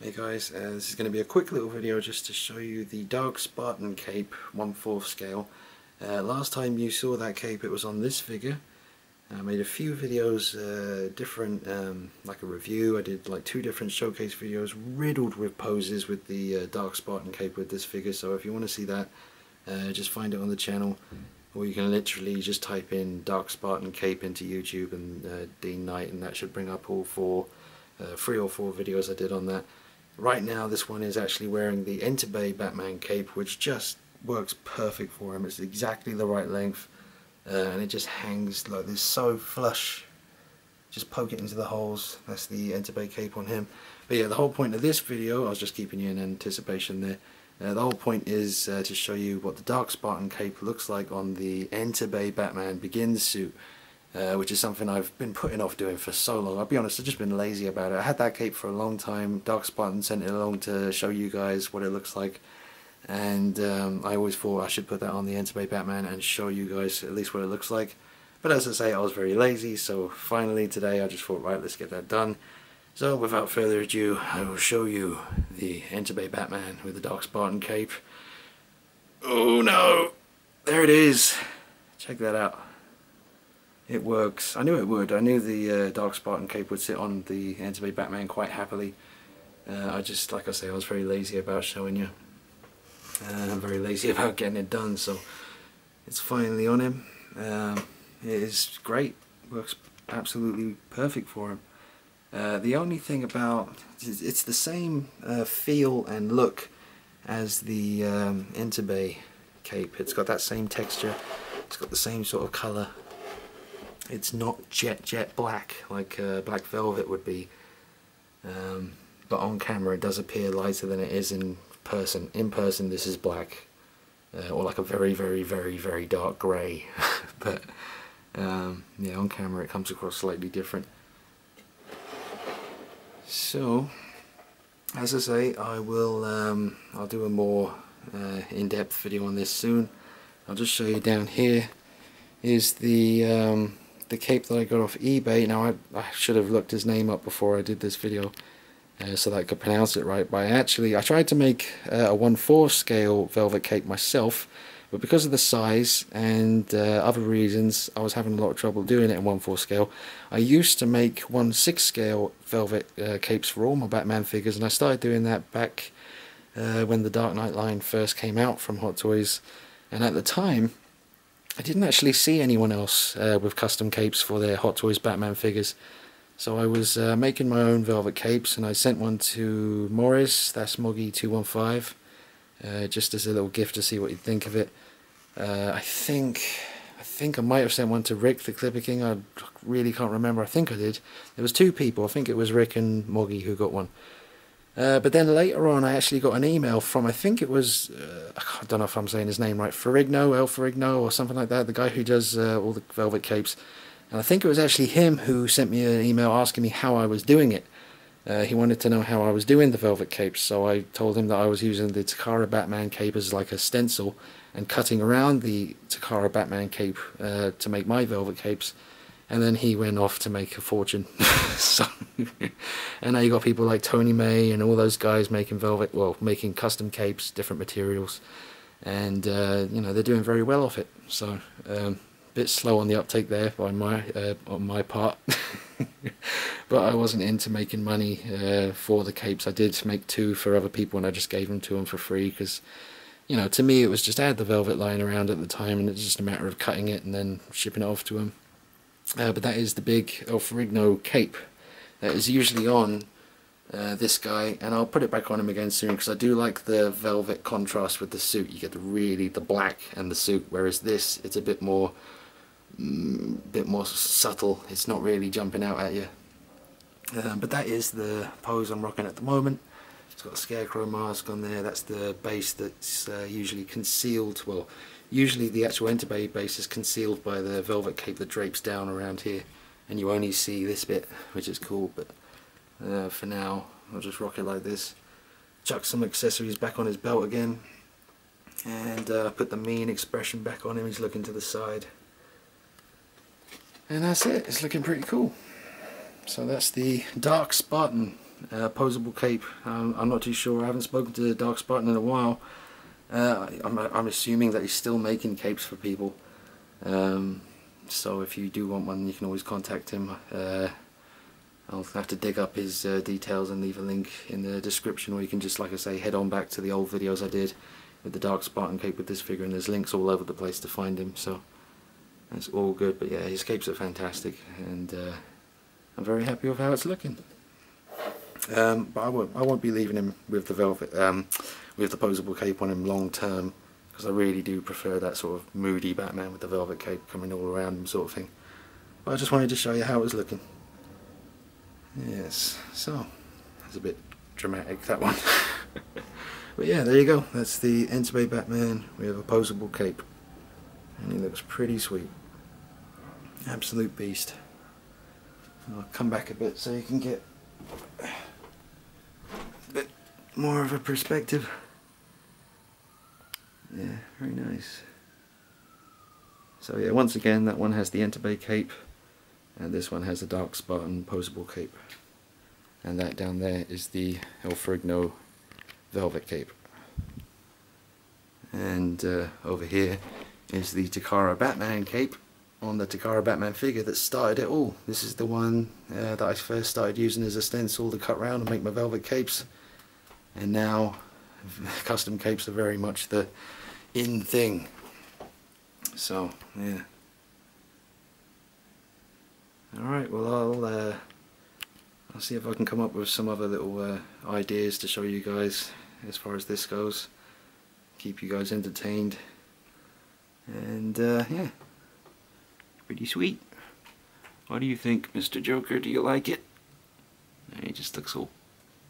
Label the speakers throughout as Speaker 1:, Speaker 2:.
Speaker 1: Hey guys, this is going to be a quick little video just to show you the Dark Spartan cape 1/4 scale. Last time you saw that cape it was on this figure. I made a few videos, different, like a review. I did like 2 different showcase videos riddled with poses with the Dark Spartan cape with this figure, so if you want to see that, just find it on the channel, or you can literally just type in Dark Spartan cape into YouTube and Dean Knight, and that should bring up all 3 or 4 videos I did on that. Right now this one is actually wearing the Enterbay Batman cape, which just works perfect for him. It's exactly the right length, and it just hangs like this, so flush. Just poke it into the holes. That's the Enterbay cape on him. But yeah, the whole point of this video, I was just keeping you in anticipation there. The whole point is to show you what the Dark Spartan cape looks like on the Enterbay Batman Begins suit. Which is something I've been putting off doing for so long. I'll be honest, I've just been lazy about it. I had that cape for a long time. Dark Spartan sent it along to show you guys what it looks like, and I always thought I should put that on the Enterbay Batman and show you guys at least what it looks like. But as I say, I was very lazy, so finally today I just thought, right, let's get that done. So without further ado, I will show you the Enterbay Batman with the Dark Spartan cape. Oh no! There it is! Check that out. It works. I knew it would. I knew the Dark Spartan cape would sit on the Enterbay Batman quite happily. I just, like I say, I was very lazy about showing you. I'm very lazy about getting it done, so it's finally on him. It is great. Works absolutely perfect for him. The only thing about it's the same feel and look as the Enterbay cape. It's got that same texture. It's got the same sort of colour. It's not jet black like black velvet would be, but on camera it does appear lighter than it is in person. In person this is black, or like a very dark grey. But yeah, on camera it comes across slightly different. So as I say, I'll do a more in-depth video on this soon. I'll just show you down here is the cape that I got off eBay. Now I should have looked his name up before I did this video so that I could pronounce it right, but I tried to make a 1/4 scale velvet cape myself, but because of the size and other reasons I was having a lot of trouble doing it in 1/4 scale. I used to make 1/6 scale velvet capes for all my Batman figures, and I started doing that back when the Dark Knight line first came out from Hot Toys, and at the time I didn't actually see anyone else with custom capes for their Hot Toys Batman figures. So I was making my own velvet capes, and I sent one to Morris, that's Moggy215, just as a little gift to see what you'd think of it. I think I might have sent one to Rick the Clipper King. I really can't remember. I think I did. There was 2 people. I think it was Rick and Moggy who got one. But then later on I actually got an email from, I think it was, I don't know if I'm saying his name right, El Ferrigno or something like that, the guy who does all the velvet capes. And I think it was actually him who sent me an email asking me how I was doing it. He wanted to know how I was doing the velvet capes, so I told him that I was using the Takara Batman cape as like a stencil and cutting around the Takara Batman cape to make my velvet capes. And then he went off to make a fortune. So, and now you got people like Tony May and all those guys making velvet, well, making custom capes, different materials, and you know, they're doing very well off it. So, bit slow on the uptake there by on my part. But I wasn't into making money for the capes. I did make 2 for other people, and I just gave them to them for free because, you know, to me it was just, I had the velvet lying around at the time, and it's just a matter of cutting it and then shipping it off to them. But that is the big El Ferrigno cape that is usually on this guy, and I'll put it back on him again soon because I do like the velvet contrast with the suit. You get the black and the suit, whereas this, it's a bit more subtle. It's not really jumping out at you. But that is the pose I'm rocking at the moment. It's got a scarecrow mask on there. That's the base that's usually concealed. Well, usually the actual Enterbay base is concealed by the velvet cape that drapes down around here, and you only see this bit, which is cool. But for now I'll just rock it like this. Chuck some accessories back on his belt again, and put the mean expression back on him. He's looking to the side, and that's it. It's looking pretty cool. So that's the Dark Spartan posable cape. I'm not too sure. I haven't spoken to DARKSPARTAN in a while. I'm assuming that he's still making capes for people. So if you do want one, you can always contact him. I'll have to dig up his details and leave a link in the description, or you can just, like I say, head on back to the old videos I did with the DARKSPARTAN cape with this figure, and there's links all over the place to find him, so that's all good. But yeah, his capes are fantastic, and I'm very happy with how it's looking. But I won't be leaving him with the velvet, with the posable cape on him long term, because I really do prefer that sort of moody Batman with the velvet cape coming all around him sort of thing. But I just wanted to show you how it was looking. Yes, so that's a bit dramatic, that one. But yeah, there you go. That's the Enterbay Batman with a posable cape, and he looks pretty sweet. Absolute beast. I'll come back a bit so you can get a bit more of a perspective. Yeah, very nice. So yeah, once again, that one has the Enterbay cape, and this one has a DARKSPARTAN posable cape, and that down there is the El Ferrigno velvet cape, and over here is the Takara Batman cape on the Takara Batman figure that started it all. This is the one that I first started using as a stencil to cut round and make my velvet capes, and now custom capes are very much the in thing. So yeah. Alright, well I'll see if I can come up with some other little ideas to show you guys as far as this goes. Keep you guys entertained. And yeah, pretty sweet. What do you think, Mr. Joker? Do you like it? He just looks all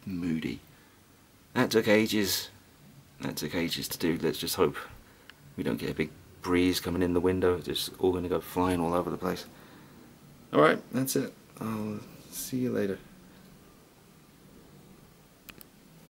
Speaker 1: moody. That took ages. That took ages to do. Let's just hope we don't get a big breeze coming in the window. It's just all going to go flying all over the place. Alright, that's it. I'll see you later.